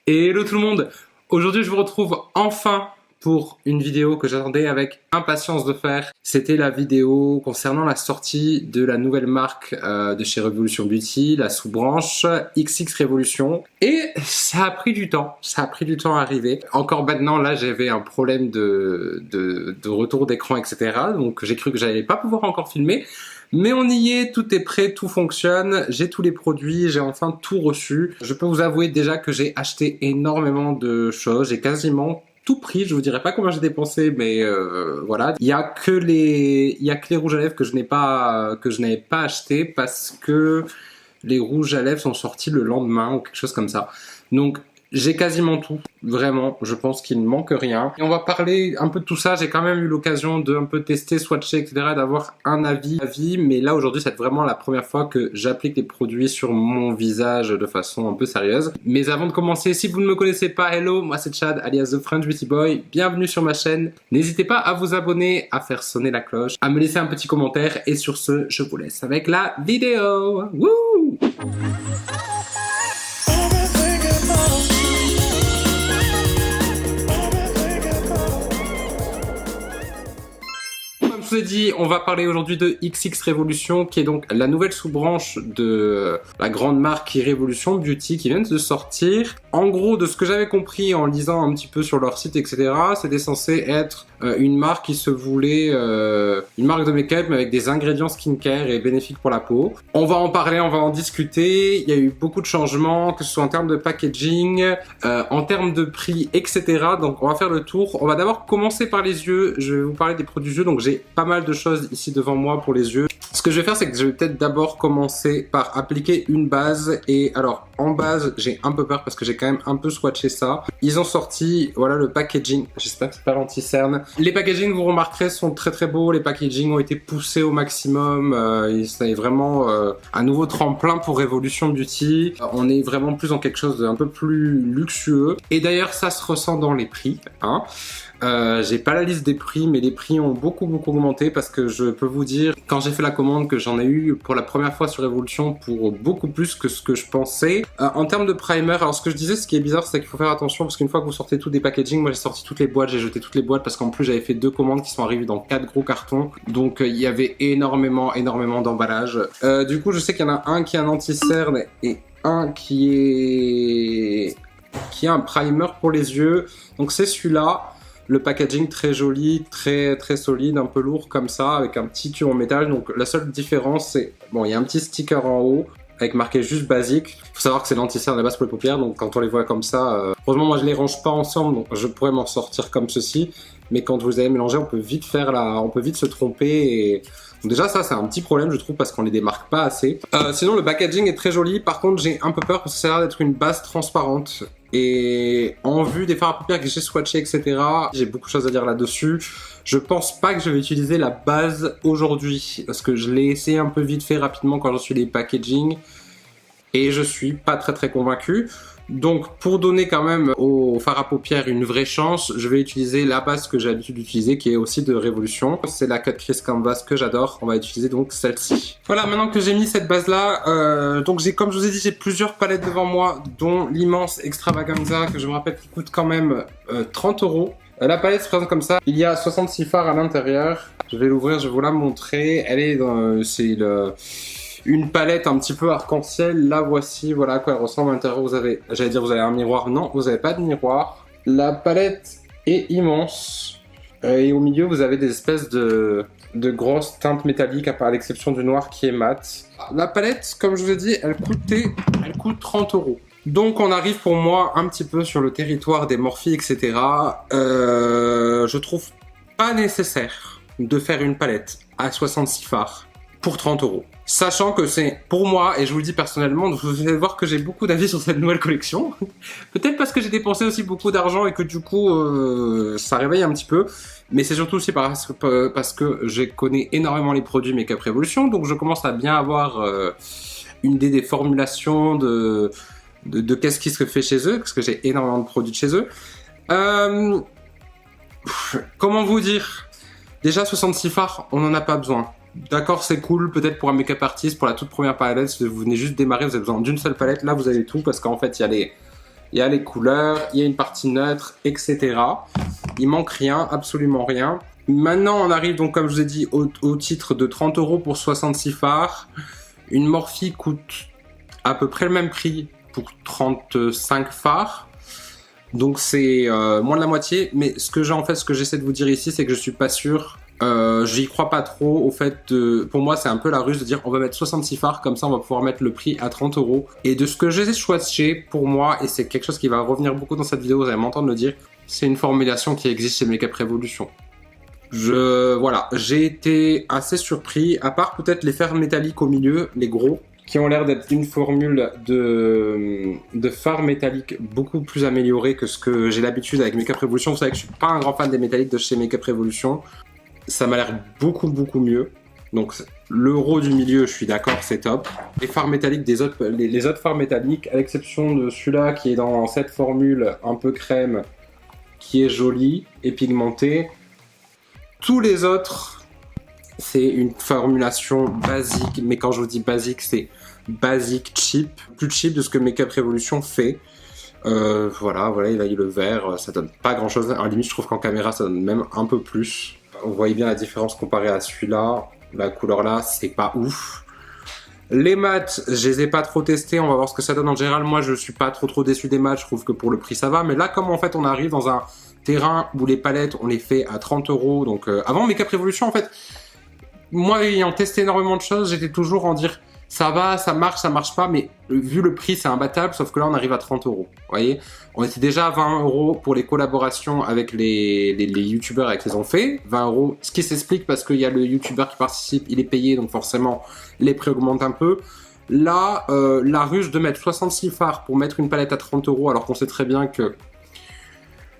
Et hello tout le monde. Aujourd'hui je vous retrouve enfin pour une vidéo que j'attendais avec impatience de faire. C'était la vidéo concernant la sortie de la nouvelle marque de chez Revolution Beauty, la sous-branche XX Revolution. Et ça a pris du temps, à arriver. Encore maintenant là j'avais un problème de retour d'écran etc. Donc j'ai cru que j'allais pas pouvoir encore filmer. Mais on y est, tout est prêt, tout fonctionne, j'ai tous les produits, j'ai enfin tout reçu. Je peux vous avouer déjà que j'ai acheté énormément de choses, j'ai quasiment tout pris, je vous dirai pas combien j'ai dépensé, mais voilà. Il y a que les rouges à lèvres que je n'avais pas acheté parce que les rouges à lèvres sont sortis le lendemain ou quelque chose comme ça. Donc j'ai quasiment tout, vraiment, je pense qu'il ne manque rien. Et on va parler un peu de tout ça, j'ai quand même eu l'occasion de un peu tester, swatcher, etc., d'avoir un avis, mais là aujourd'hui c'est vraiment la première fois que j'applique les produits sur mon visage de façon un peu sérieuse. Mais avant de commencer, si vous ne me connaissez pas, hello, moi c'est Chad, alias The French Beauty Boy, bienvenue sur ma chaîne. N'hésitez pas à vous abonner, à faire sonner la cloche, à me laisser un petit commentaire, et sur ce, je vous laisse avec la vidéo. Wouh! Je vous ai dit, on va parler aujourd'hui de XX Revolution, qui est donc la nouvelle sous-branche de la grande marque Revolution Beauty qui vient de sortir. En gros, de ce que j'avais compris en lisant un petit peu sur leur site, etc., c'était censé être une marque qui se voulait une marque de make-up mais avec des ingrédients skincare et bénéfiques pour la peau. On va en parler, on va en discuter. Il y a eu beaucoup de changements, que ce soit en termes de packaging, en termes de prix, etc. Donc on va faire le tour. On va d'abord commencer par les yeux. Je vais vous parler des produits yeux, donc j'ai pas mal de choses ici devant moi pour les yeux. Ce que je vais faire, c'est que je vais peut-être d'abord commencer par appliquer une base. Et alors, en base, j'ai un peu peur parce que j'ai quand même un peu swatché ça. Ils ont sorti, voilà le packaging. J'espère que c'est pas l'anti-cerne. Les packagings, vous remarquerez, sont très très beaux. Les packagings ont été poussés au maximum. C'est vraiment un nouveau tremplin pour Revolution Beauty. On est vraiment plus dans quelque chose d'un peu plus luxueux. Et d'ailleurs, ça se ressent dans les prix, hein. J'ai pas la liste des prix, mais les prix ont beaucoup augmenté parce que je peux vous dire, quand j'ai fait la commande, que j'en ai eu pour la première fois sur Revolution pour beaucoup plus que ce que je pensais. En termes de primer, alors ce que je disais, ce qui est bizarre, c'est qu'il faut faire attention parce qu'une fois que vous sortez tous des packaging, moi j'ai sorti toutes les boîtes, j'ai jeté toutes les boîtes parce qu'en plus j'avais fait 2 commandes qui sont arrivées dans 4 gros cartons, donc il y avait énormément d'emballage. Du coup, je sais qu'il y en a un qui est un anti-cerne et un qui est un primer pour les yeux, donc c'est celui-là. Le packaging très joli, très solide, un peu lourd comme ça, avec un petit tube en métal. Donc la seule différence, c'est bon, il y a un petit sticker en haut avec marqué juste basique. Il faut savoir que c'est l'anti-cerne à la base pour les paupières, donc quand on les voit comme ça, heureusement moi je les range pas ensemble, donc je pourrais m'en sortir comme ceci. Mais quand vous avez mélangé, on peut vite se tromper. Et donc déjà ça c'est un petit problème je trouve parce qu'on les démarque pas assez. Sinon le packaging est très joli. Par contre j'ai un peu peur parce que ça a l'air d'être une base transparente. Et en vue des fards à paupières que j'ai swatché, etc., j'ai beaucoup de choses à dire là-dessus. Je pense pas que je vais utiliser la base aujourd'hui parce que je l'ai essayé un peu vite fait rapidement quand j'en suis les packaging et je suis pas très convaincu. Donc pour donner quand même au fard à paupières une vraie chance, je vais utiliser la base que j'ai l'habitude d'utiliser qui est aussi de Revolution. C'est la Cut Crease Canvas que j'adore, on va utiliser donc celle-ci. Voilà, maintenant que j'ai mis cette base là, donc comme je vous ai dit, j'ai plusieurs palettes devant moi, dont l'immense Extravaganza que je me rappelle qui coûte quand même 30 €. La palette se présente comme ça, il y a 66 fards à l'intérieur. Je vais l'ouvrir, je vais vous la montrer. Elle est dans, une palette un petit peu arc-en-ciel. La voici, voilà à quoi elle ressemble. À l'intérieur, vous avez, j'allais dire, vous avez un miroir. Non, vous n'avez pas de miroir. La palette est immense. Et au milieu, vous avez des espèces de grosses teintes métalliques, à l'exception du noir qui est mat. La palette, comme je vous ai dit, elle coûte 30 €. Donc on arrive pour moi un petit peu sur le territoire des Morphe, etc. Je trouve pas nécessaire de faire une palette à 66 fards pour 30 €. Sachant que c'est, pour moi, et je vous le dis personnellement, vous allez voir que j'ai beaucoup d'avis sur cette nouvelle collection. Peut-être parce que j'ai dépensé aussi beaucoup d'argent et que du coup, ça réveille un petit peu. Mais c'est surtout aussi parce que je connais énormément les produits Make-up Revolution. Donc je commence à bien avoir une idée des formulations, de qu'est-ce qui se fait chez eux, parce que j'ai énormément de produits de chez eux. Comment vous dire? Déjà 66 fards, on n'en a pas besoin. D'accord, c'est cool, peut-être pour un make-up artist, pour la toute première palette, si vous venez juste démarrer, vous avez besoin d'une seule palette. Là, vous avez tout, parce qu'en fait, il y a il y a les couleurs, il y a une partie neutre, etc. Il manque rien, absolument rien. Maintenant, on arrive donc, comme je vous ai dit, au titre de 30 € pour 66 phares. Une Morphe coûte à peu près le même prix pour 35 phares. Donc c'est moins de la moitié. Mais ce que j'essaie de vous dire ici, c'est que je suis pas sûr. J'y crois pas trop au fait pour moi c'est un peu la ruse de dire on va mettre 66 phares comme ça on va pouvoir mettre le prix à 30 €. Et de ce que j'ai choisi pour moi, et c'est quelque chose qui va revenir beaucoup dans cette vidéo, vous allez m'entendre le dire, c'est une formulation qui existe chez Make Up Revolution. Voilà, j'ai été assez surpris, à part peut-être les fers métalliques au milieu, les gros, qui ont l'air d'être une formule de fard métallique beaucoup plus améliorée que ce que j'ai l'habitude avec Make Up Revolution. Vous savez que je suis pas un grand fan des métalliques de chez Make Up Revolution. Ça m'a l'air beaucoup mieux. Donc l'euro du milieu, je suis d'accord, c'est top. Les fards métalliques les autres fards métalliques, à l'exception de celui-là qui est dans cette formule un peu crème, qui est joli et pigmenté. Tous les autres, c'est une formulation basique, mais quand je vous dis basique, c'est basique cheap, plus cheap de ce que Make Up Revolution fait. Voilà, il a eu le vert, ça donne pas grand chose. En limite, je trouve qu'en caméra, ça donne même un peu plus. Vous voyez bien la différence comparée à celui-là. La couleur là, c'est pas ouf. Les mattes, je les ai pas trop testés, on va voir ce que ça donne en général. Moi, je suis pas trop déçu des mattes, je trouve que pour le prix, ça va. Mais là, comme en fait, on arrive dans un terrain où les palettes, on les fait à 30 €. Donc, avant Make Up Revolution, en fait, moi, ayant testé énormément de choses, j'étais toujours en dire ça va, ça marche pas, mais vu le prix, c'est imbattable, sauf que là, on arrive à 30 €. Vous voyez, on était déjà à 20 € pour les collaborations avec les youtubeurs avec qui ils ont fait. 20 €, ce qui s'explique parce qu'il y a le youtubeur qui participe, il est payé, donc forcément, les prix augmentent un peu. Là, la ruse de mettre 66 phares pour mettre une palette à 30 €, alors qu'on sait très bien que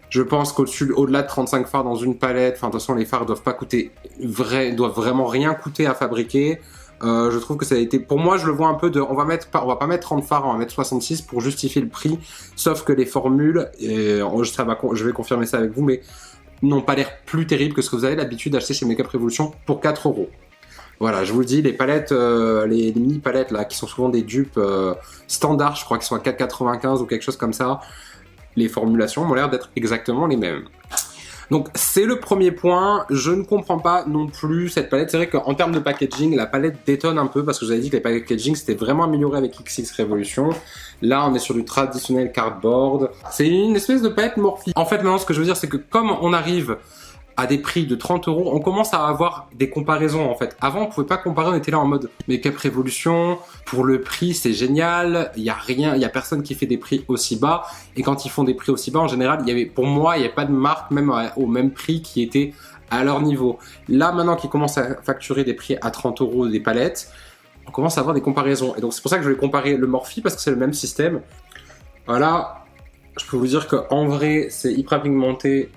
je pense qu'au-delà de 35 phares dans une palette, enfin de toute façon les phares doivent vraiment rien coûter à fabriquer. Je trouve que ça a été, pour moi je le vois un peu on va pas mettre 30 phares, on va mettre 66 pour justifier le prix, sauf que les formules, je vais confirmer ça avec vous, mais n'ont pas l'air plus terribles que ce que vous avez l'habitude d'acheter chez Make Up Revolution pour 4 €. Voilà, je vous le dis, les palettes, les mini palettes là, qui sont souvent des dupes standards, je crois qu'ils sont à 4,95 ou quelque chose comme ça, les formulations ont l'air d'être exactement les mêmes. Donc c'est le premier point, je ne comprends pas non plus cette palette. C'est vrai qu'en termes de packaging, la palette détonne un peu parce que j'avais dit que les packaging c'était vraiment amélioré avec XX Revolution. Là on est sur du traditionnel cardboard. C'est une espèce de palette Morphe. En fait maintenant ce que je veux dire c'est que comme on arrive à des prix de 30 €, on commence à avoir des comparaisons en fait. Avant on pouvait pas comparer, on était là en mode Make Up Revolution, pour le prix c'est génial, il y a personne qui fait des prix aussi bas, et quand ils font des prix aussi bas en général, pour moi il n'y a pas de marque même au même prix qui était à leur niveau. Là maintenant qu'ils commencent à facturer des prix à 30 € des palettes, on commence à avoir des comparaisons, et donc c'est pour ça que je vais comparer le Morphe parce que c'est le même système. Voilà, je peux vous dire qu'en vrai c'est hyper pigmenté,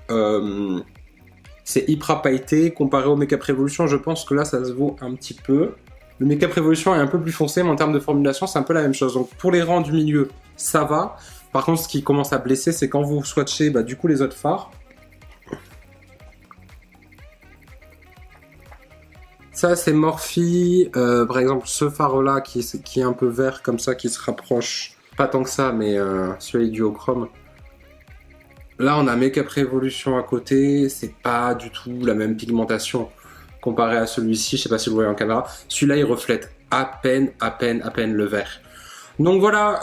c'est hyper pailleté, comparé au Make Up Revolution, je pense que là ça se vaut un petit peu. Le Make Up Revolution est un peu plus foncé, mais en termes de formulation, c'est un peu la même chose. Donc pour les rangs du milieu, ça va. Par contre, ce qui commence à blesser, c'est quand vous swatchez du coup les autres fards. Ça c'est Morphe, par exemple ce phare là qui est un peu vert comme ça, qui se rapproche, pas tant que ça, mais celui-là est duochrome. Là, on a Make Up Revolution à côté, c'est pas du tout la même pigmentation comparé à celui-ci, je sais pas si vous voyez en caméra. Celui-là, il reflète à peine le vert. Donc voilà,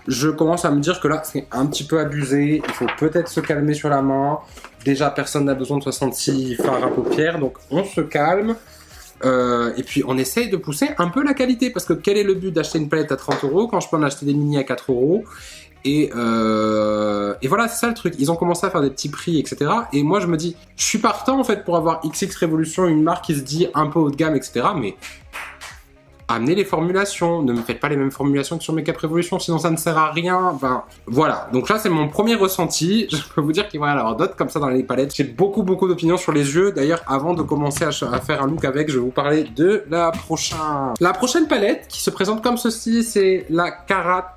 je commence à me dire que là, c'est un petit peu abusé, il faut peut-être se calmer sur la main. Déjà, personne n'a besoin de 66 fards à paupières, donc on se calme. Et puis on essaye de pousser un peu la qualité, parce que quel est le but d'acheter une palette à 30 € quand je peux en acheter des mini à 4 €? Et voilà, c'est ça le truc. Ils ont commencé à faire des petits prix, etc. Et moi, je me dis, je suis partant en fait pour avoir XX Revolution, une marque qui se dit un peu haut de gamme, etc. Mais amenez les formulations. Ne me faites pas les mêmes formulations que sur Make Up Revolution, sinon ça ne sert à rien. Enfin, voilà. Donc là, c'est mon premier ressenti. Je peux vous dire qu'il va y en avoir d'autres comme ça dans les palettes. J'ai beaucoup d'opinions sur les yeux. D'ailleurs, avant de commencer à faire un look avec, je vais vous parler de la prochaine palette qui se présente comme ceci. C'est la Karat.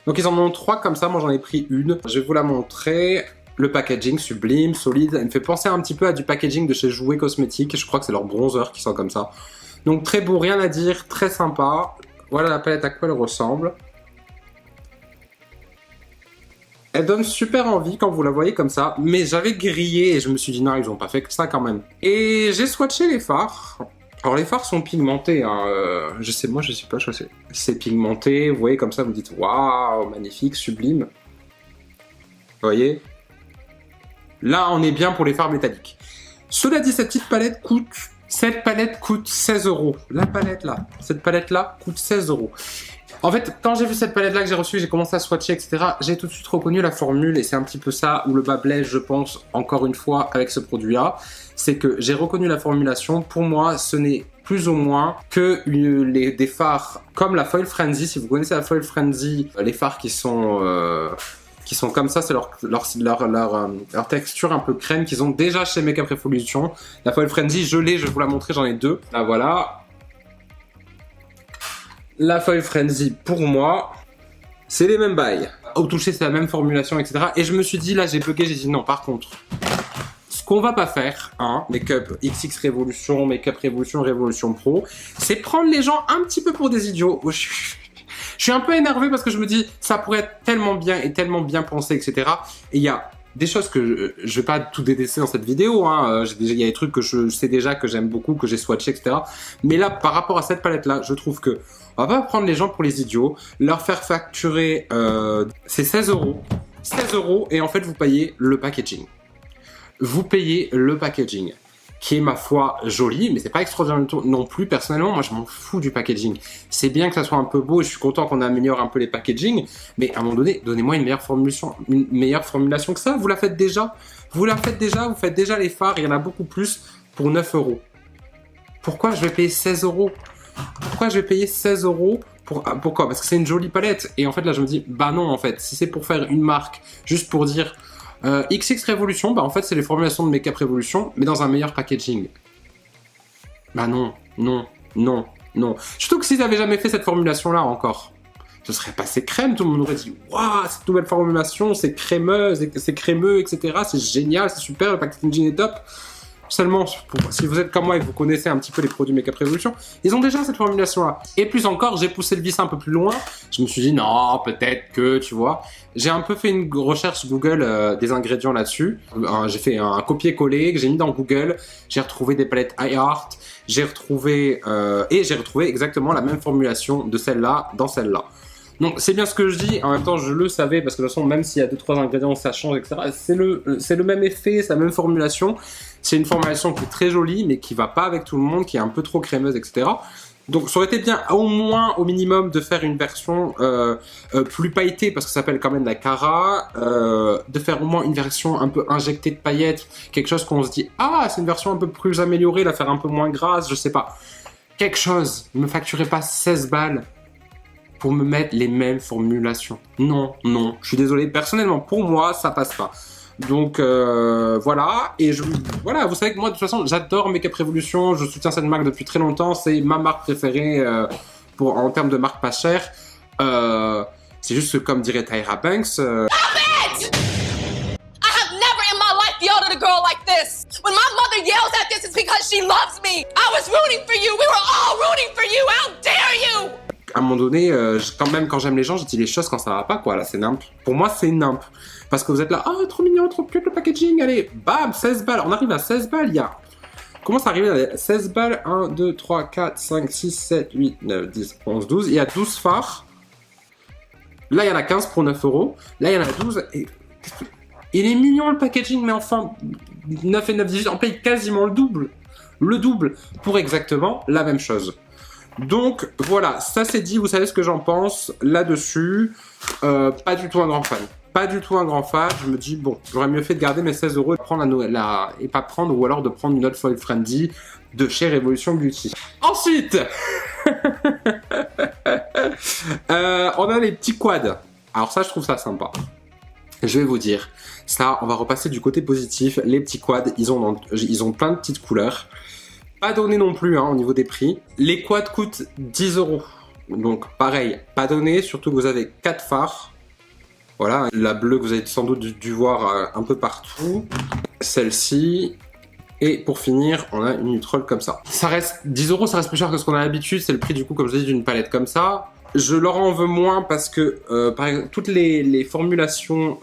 Donc ils en ont 3 comme ça, moi j'en ai pris une. Je vais vous la montrer. Le packaging sublime, solide. Elle me fait penser un petit peu à du packaging de chez Jouet Cosmétiques. Je crois que c'est leur bronzer qui sent comme ça. Donc très beau, rien à dire, très sympa. Voilà la palette à quoi elle ressemble. Elle donne super envie quand vous la voyez comme ça, mais j'avais grillé et je me suis dit non, ils ont pas fait que ça quand même. Et j'ai swatché les fards. Alors les fards sont pigmentés, hein. Je sais pas choisi. C'est pigmenté, vous voyez comme ça, vous dites waouh, magnifique, sublime. Vous voyez? Là, on est bien pour les fards métalliques. Cela dit, cette palette coûte 16 €. La palette là, cette palette là coûte 16 €. En fait, quand j'ai vu cette palette là que j'ai reçue, j'ai commencé à swatcher, etc. J'ai tout de suite reconnu la formule et c'est un petit peu ça où le bas blesse, je pense, encore une fois, avec ce produit-là. C'est que j'ai reconnu la formulation. Pour moi, ce n'est plus ou moins que des fards comme la Foil Frenzy. Si vous connaissez la Foil Frenzy, les fards qui sont comme ça, c'est leur texture un peu crème qu'ils ont déjà chez Makeup Revolution. La Foil Frenzy, je l'ai, je vais vous la montrer, j'en ai deux. Là, voilà. La Foil Frenzy, pour moi, c'est les mêmes bails. Au toucher, c'est la même formulation, etc. Et je me suis dit, là, j'ai bugué, j'ai dit non, par contre, ce qu'on va pas faire, hein, Makeup XX Revolution, Makeup Revolution, Revolution Pro, c'est prendre les gens un petit peu pour des idiots. Je suis un peu énervé parce que je me dis, ça pourrait être tellement bien et tellement bien pensé, etc. Et il y a des choses que je vais pas tout détester dans cette vidéo, hein. Il y a des trucs que je sais déjà, que j'aime beaucoup, que j'ai swatché, etc. Mais là, par rapport à cette palette-là, je trouve que on va pas prendre les gens pour les idiots, leur faire facturer c'est 16 €. 16 € et en fait, vous payez le packaging. Vous payez le packaging, qui est ma foi joli, mais c'est pas extraordinaire non plus. Personnellement, moi je m'en fous du packaging. C'est bien que ça soit un peu beau et je suis content qu'on améliore un peu les packaging, mais à un moment donné, donnez-moi une meilleure formulation que ça. Vous la faites déjà. Vous faites déjà les fards, il y en a beaucoup plus pour 9 €. Pourquoi je vais payer 16 €? Pourquoi je vais payer 16 € pourquoi? Parce que c'est une jolie palette. Et en fait là je me dis, bah non en fait, si c'est pour faire une marque, juste pour dire XX Revolution, bah en fait c'est les formulations de Makeup Revolution, mais dans un meilleur packaging. Bah non. Surtout que s'ils n'avaient jamais fait cette formulation-là encore, ce serait passé crème, tout le monde aurait dit waouh, cette nouvelle formulation, c'est crémeuse, c'est crémeux, etc. C'est génial, c'est super, le packaging est top. Seulement, si vous êtes comme moi et que vous connaissez un petit peu les produits Makeup Revolution, ils ont déjà cette formulation-là. Et plus encore, j'ai poussé le vis un peu plus loin. Je me suis dit, non, peut-être que, tu vois. J'ai un peu fait une recherche Google des ingrédients là-dessus. J'ai fait un copier-coller que j'ai mis dans Google. J'ai retrouvé des palettes iHeart. J'ai retrouvé exactement la même formulation de celle-là dans celle-là. Donc c'est bien ce que je dis, en même temps je le savais parce que de toute façon même s'il y a 2-3 ingrédients ça change, etc. C'est le même effet, c'est la même formulation. C'est une formulation qui est très jolie mais qui va pas avec tout le monde, qui est un peu trop crémeuse, etc. Donc ça aurait été bien au moins au minimum de faire une version plus pailletée parce que ça s'appelle quand même la Cara, de faire au moins une version un peu injectée de paillettes, quelque chose qu'on se dit ah c'est une version un peu plus améliorée, la faire un peu moins grasse, je sais pas. Quelque chose, ne me facturez pas 16 balles pour me mettre les mêmes formulations. Non, je suis désolé, personnellement, pour moi, ça passe pas. Donc, voilà, voilà, vous savez que moi, de toute façon, j'adore Makeup Revolution, je soutiens cette marque depuis très longtemps, c'est ma marque préférée en termes de marque pas chère. C'est juste que, comme dirait Tyra Banks... Stop it! I have never in my life yelled at a girl like this. When my mother yells at this, it's because she loves me. I was rooting for you. We were all rooting for you. How dare you? À un moment donné, quand même, quand j'aime les gens, je dis les choses quand ça va pas, quoi. Là, c'est nimp. Pour moi, c'est nimp. Parce que vous êtes là, ah, trop mignon, trop cute le packaging, allez, bam, 16 balles. On arrive à 16 balles, il y a... Comment ça arrive à 16 balles? 1, 2, 3, 4, 5, 6, 7, 8, 9, 10, 11, 12. Il y a 12 fards. Là, il y en a 15 pour 9 €. Là, il y en a 12. Et... il est mignon le packaging, mais enfin, 9 et 9, 18, on paye quasiment le double. Le double pour exactement la même chose. Donc voilà, ça c'est dit, vous savez ce que j'en pense là-dessus. Pas du tout un grand fan. Pas du tout un grand fan. Je me dis, bon, j'aurais mieux fait de garder mes 16 € et et pas prendre, ou alors de prendre une autre Foil Frenzy de chez Revolution Beauty. Ensuite, on a les petits quads. Alors ça, je trouve ça sympa. Je vais vous dire, ça, on va repasser du côté positif. Les petits quads, ils ont plein de petites couleurs. Pas donné non plus hein, au niveau des prix. Les quads coûtent 10 €. Donc pareil, pas donné, surtout que vous avez 4 fards. Voilà, la bleue que vous avez sans doute dû voir un peu partout. Celle-ci. Et pour finir, on a une Nutrol comme ça. Ça reste 10 €, ça reste plus cher que ce qu'on a l'habitude. C'est le prix du coup, comme je dis, d'une palette comme ça. Je leur en veux moins parce que, par exemple, toutes les formulations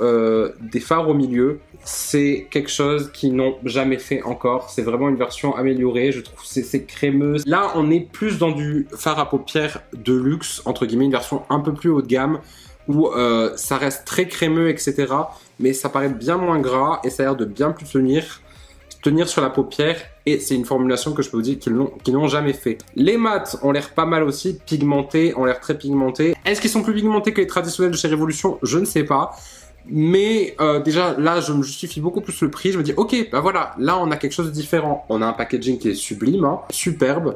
des fards au milieu, c'est quelque chose qu'ils n'ont jamais fait encore. C'est vraiment une version améliorée. Je trouve que c'est crémeux. Là, on est plus dans du fard à paupières de luxe, entre guillemets, une version un peu plus haut de gamme, où ça reste très crémeux, etc. Mais ça paraît bien moins gras et ça a l'air de bien plus tenir sur la paupière, et c'est une formulation que je peux vous dire qu'ils n'ont jamais fait. Les mats ont l'air pas mal aussi, pigmentés, ont l'air très pigmentés. Est-ce qu'ils sont plus pigmentés que les traditionnels de chez Révolution? Je ne sais pas. Mais déjà là je me justifie beaucoup plus le prix, je me dis ok, bah voilà, là on a quelque chose de différent. On a un packaging qui est sublime, hein, superbe.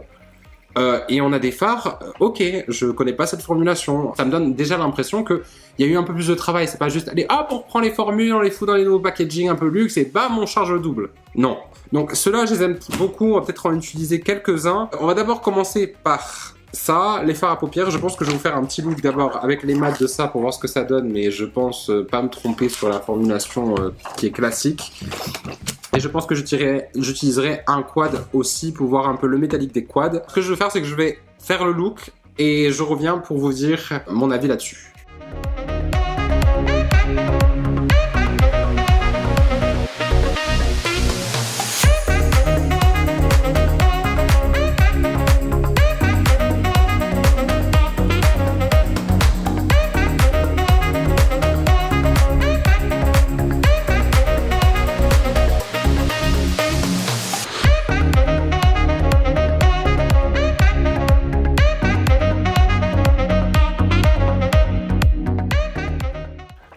Et on a des fards, ok, je connais pas cette formulation. Ça me donne déjà l'impression qu'il y a eu un peu plus de travail. C'est pas juste, allez hop, on reprend les formules, on les fout dans les nouveaux packaging un peu luxe et bam, on charge le double. Non. Donc ceux-là, je les aime beaucoup, on va peut-être en utiliser quelques-uns. On va d'abord commencer par ça, les fards à paupières. Je pense que je vais vous faire un petit look d'abord avec les mats de ça pour voir ce que ça donne, mais je pense pas me tromper sur la formulation qui est classique. Et je pense que j'utiliserai un quad aussi pour voir un peu le métallique des quads. Ce que je vais faire, c'est que je vais faire le look et je reviens pour vous dire mon avis là-dessus.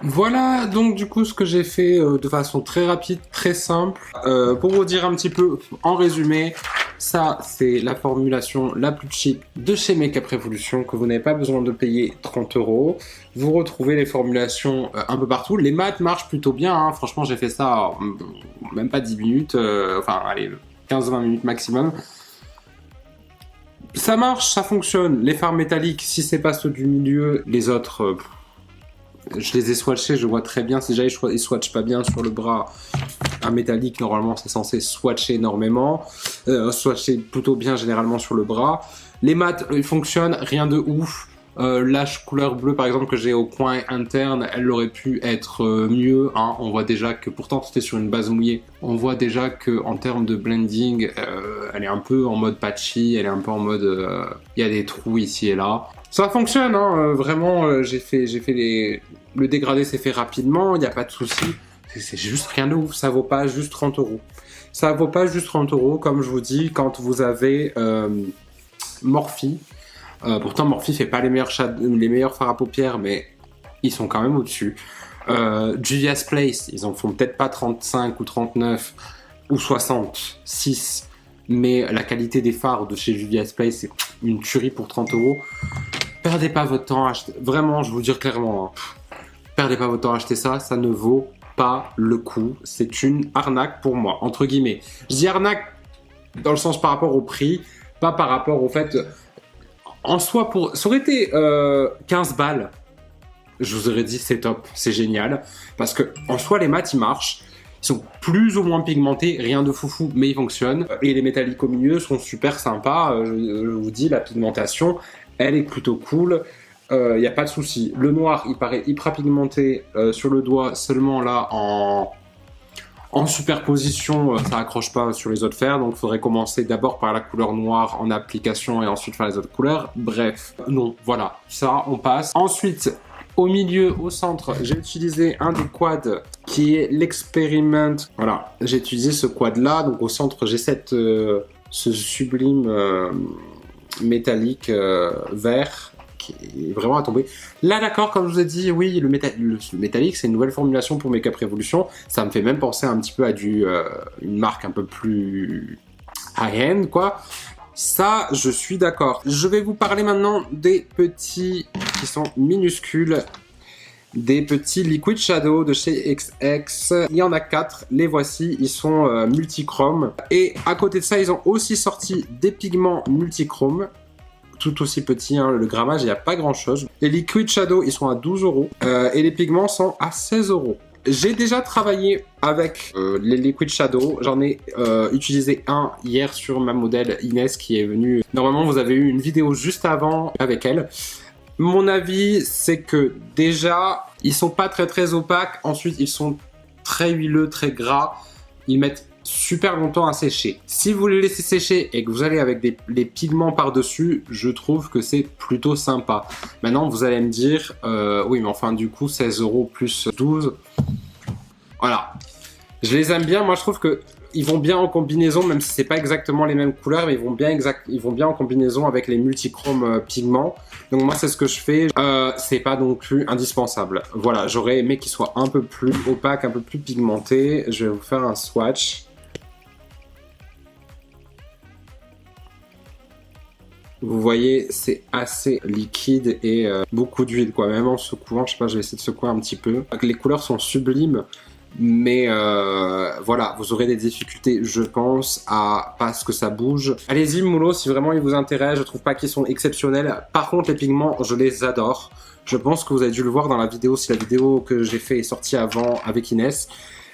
Voilà donc du coup ce que j'ai fait de façon très rapide, très simple. Pour vous dire un petit peu en résumé, ça c'est la formulation la plus cheap de chez Make Up Revolution, que vous n'avez pas besoin de payer 30 €. Vous retrouvez les formulations un peu partout. Les mats marchent plutôt bien, hein. Franchement j'ai fait ça même pas 10 minutes, enfin allez 15-20 minutes maximum. Ça marche, ça fonctionne. Les fards métalliques, si c'est pas ceux du milieu, les autres... je les ai swatchés, je vois très bien. Si déjà ils swatchent pas bien sur le bras, un métallique normalement c'est censé swatcher énormément, swatcher plutôt bien généralement sur le bras. Les mats ils fonctionnent, rien de ouf. La couleur bleue par exemple que j'ai au coin interne, elle aurait pu être mieux, hein. On voit déjà que pourtant c'était sur une base mouillée, on voit déjà que en termes de blending, elle est un peu en mode patchy, elle est un peu en mode il y a des trous ici et là. Ça fonctionne, hein, vraiment, j'ai fait le dégradé s'est fait rapidement, il n'y a pas de souci. C'est juste rien de ouf, ça vaut pas juste 30 €. Ça vaut pas juste 30 €, comme je vous dis, quand vous avez Morphe. Pourtant, Morphe fait pas les meilleurs fards à paupières, mais ils sont quand même au-dessus. Juvia's Place, ils en font peut-être pas 35 ou 39 ou 66, mais la qualité des fards de chez Juvia's Place, c'est une tuerie pour 30 €. Perdez pas votre temps à acheter. Vraiment, je vous le dis clairement, hein. Perdez pas votre temps à acheter ça, ça ne vaut pas le coup. C'est une arnaque pour moi, entre guillemets. Je dis arnaque dans le sens par rapport au prix, pas par rapport au fait... En soi, ça aurait été 15 balles, je vous aurais dit c'est top, c'est génial. Parce que en soi, les mats, ils marchent. Ils sont plus ou moins pigmentés, rien de foufou, mais ils fonctionnent. Et les métalliques au milieu sont super sympas. Je vous dis, la pigmentation, elle est plutôt cool. Il n'y a pas de souci. Le noir, il paraît hyper pigmenté sur le doigt, seulement là en superposition, ça accroche pas sur les autres fers, donc il faudrait commencer d'abord par la couleur noire en application et ensuite faire les autres couleurs. Bref, non, voilà, ça on passe. Ensuite, au milieu, au centre, j'ai utilisé un des quads qui est l'Experiment. Voilà, j'ai utilisé ce quad là, donc au centre j'ai ce sublime métallique vert qui est vraiment à tomber. Là d'accord, comme je vous ai dit, oui, le métallique c'est une nouvelle formulation pour Make Up Revolution. Ça me fait même penser un petit peu à une marque un peu plus high-end quoi. Ça, je suis d'accord. Je vais vous parler maintenant des petits qui sont minuscules, des petits Liquid Shadow de chez XX. Il y en a 4, les voici, ils sont multichromes. Et à côté de ça, ils ont aussi sorti des pigments multichromes, tout aussi petits, hein, le grammage, il n'y a pas grand chose. Les Liquid Shadow, ils sont à 12 € et les pigments sont à 16 €. J'ai déjà travaillé avec les Liquid Shadow, j'en ai utilisé un hier sur ma modèle Inès qui est venue. Normalement vous avez eu une vidéo juste avant avec elle. Mon avis, c'est que déjà, ils sont pas très opaques. Ensuite, ils sont très huileux, très gras. Ils mettent super longtemps à sécher. Si vous les laissez sécher et que vous allez avec les pigments par-dessus, je trouve que c'est plutôt sympa. Maintenant, vous allez me dire, oui, mais enfin, du coup, 16 € plus 12. Voilà. Je les aime bien. Moi, je trouve que ils vont bien en combinaison, même si c'est pas exactement les mêmes couleurs, mais ils vont bien en combinaison avec les multichromes pigments. Donc moi, c'est ce que je fais. C'est pas non plus indispensable. Voilà, j'aurais aimé qu'ils soient un peu plus opaques, un peu plus pigmentés. Je vais vous faire un swatch. Vous voyez, c'est assez liquide et beaucoup d'huile, quoi. Même en secouant, je sais pas, je vais essayer de secouer un petit peu. Les couleurs sont sublimes. Mais voilà, vous aurez des difficultés, je pense, à pas ce que ça bouge. Allez-y, Moulo, si vraiment ils vous intéressent. Je trouve pas qu'ils sont exceptionnels. Par contre, les pigments, je les adore. Je pense que vous avez dû le voir dans la vidéo, si la vidéo que j'ai fait est sortie avant avec Inès.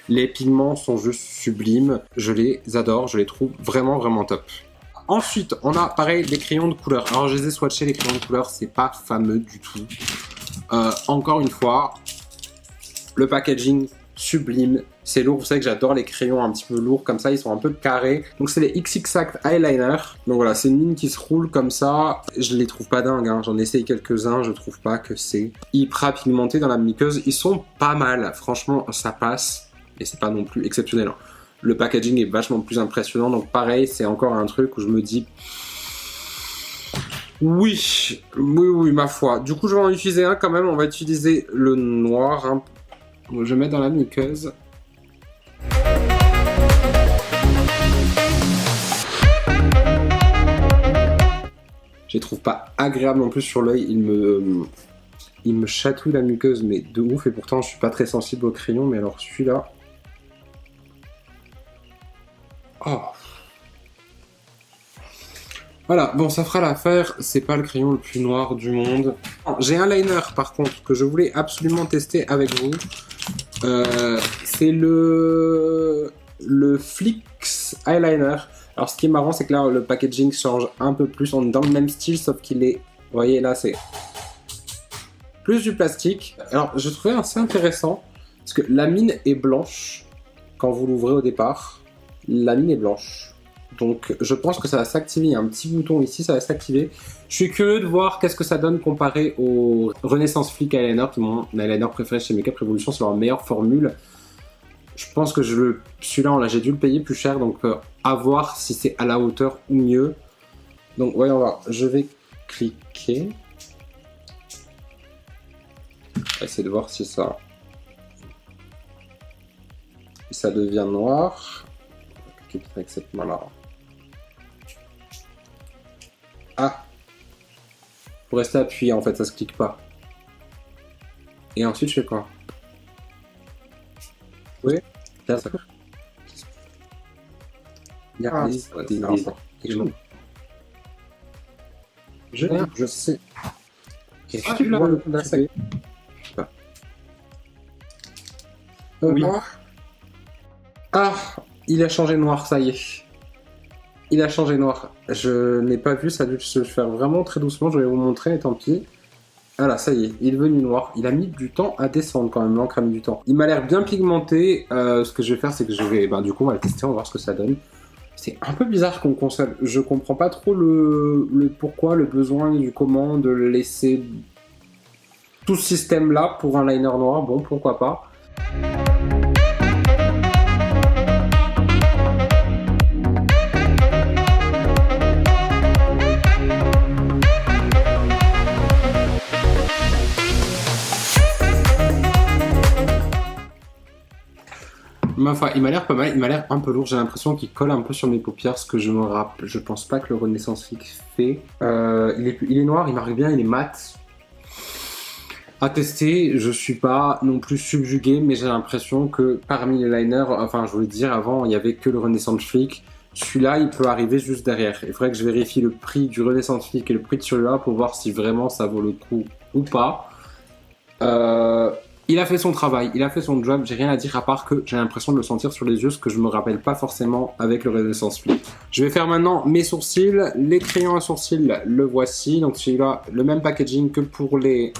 Les pigments sont juste sublimes. Je les adore, je les trouve vraiment top. Ensuite, on a pareil les crayons de couleur. Alors, je les ai swatchés, les crayons de couleur, c'est pas fameux du tout. Encore une fois, le packaging sublime, c'est lourd. Vous savez que j'adore les crayons un petit peu lourds comme ça, ils sont un peu carrés. Donc c'est les XX Eyeliner. Donc voilà, c'est une ligne qui se roule comme ça. Je les trouve pas dingues, hein. J'en ai essayé quelques-uns, je trouve pas que c'est hyper pigmenté dans la muqueuse. Ils sont pas mal, franchement ça passe, et c'est pas non plus exceptionnel. Le packaging est vachement plus impressionnant, donc pareil, c'est encore un truc où je me dis oui, ma foi. Du coup je vais en utiliser un quand même, on va utiliser le noir, hein. Je vais mettre dans la muqueuse. Je les trouve pas agréables non plus sur l'œil. Il me chatouille la muqueuse, mais de ouf. Et pourtant, je suis pas très sensible au crayon. Mais alors, celui-là. Oh. Voilà, bon, ça fera l'affaire. C'est pas le crayon le plus noir du monde. J'ai un liner, par contre, que je voulais absolument tester avec vous. C'est le Flix Eyeliner. Alors ce qui est marrant, c'est que là le packaging change un peu plus. On est dans le même style, sauf qu'il est, vous voyez là, c'est plus du plastique. Alors je trouvais assez intéressant parce que la mine est blanche quand vous l'ouvrez au départ. La mine est blanche. Donc je pense que ça va s'activer. Il y a un petit bouton ici, ça va s'activer. Je suis curieux de voir qu'est-ce que ça donne comparé au Renaissance Flick Eyeliner, qui est mon eyeliner préféré chez Makeup Revolution. C'est leur meilleure formule. Je pense que celui-là, j'ai dû le payer plus cher, donc à voir si c'est à la hauteur ou mieux. Donc voyons voir, je vais cliquer. On va essayer de voir si ça devient noir. On va cliquer avec cette main-là. Ah, pour rester appuyé en fait, ça se clique pas. Et ensuite je fais quoi? Oui, là ça. Il y a je sais. Qu'est-ce que tu vois le d'accepter? Oui. Ah, il a changé noir, ça y est. Il a changé noir. Je n'ai pas vu, ça a dû se faire vraiment très doucement. Je vais vous montrer, et tant pis. Voilà, ça y est, il est devenu noir. Il a mis du temps à descendre quand même, l'encre a mis du temps. Il m'a l'air bien pigmenté. Ce que je vais faire, c'est que je vais... du coup, on va le tester, on va voir ce que ça donne. C'est un peu bizarre qu'on conserve. Je comprends pas trop le pourquoi, le besoin du comment de laisser tout ce système-là pour un liner noir. Bon, pourquoi pas. Enfin, il m'a l'air pas mal, il m'a l'air un peu lourd, j'ai l'impression qu'il colle un peu sur mes paupières, ce que je me rappelle, je pense pas que le Renaissance Flick fait. Il est noir, il marque bien, il est mat. À tester, je suis pas non plus subjugué, mais j'ai l'impression que parmi les liners, enfin je voulais dire avant, il y avait que le Renaissance Flick. Celui-là, il peut arriver juste derrière. Il faudrait que je vérifie le prix du Renaissance Flick et le prix de celui-là pour voir si vraiment ça vaut le coup ou pas. Il a fait son travail, il a fait son job, j'ai rien à dire à part que j'ai l'impression de le sentir sur les yeux, ce que je me rappelle pas forcément avec le Renaissance Flip. Je vais faire maintenant mes sourcils. Les crayons à sourcils, le voici. Donc celui-là, le même packaging que pour les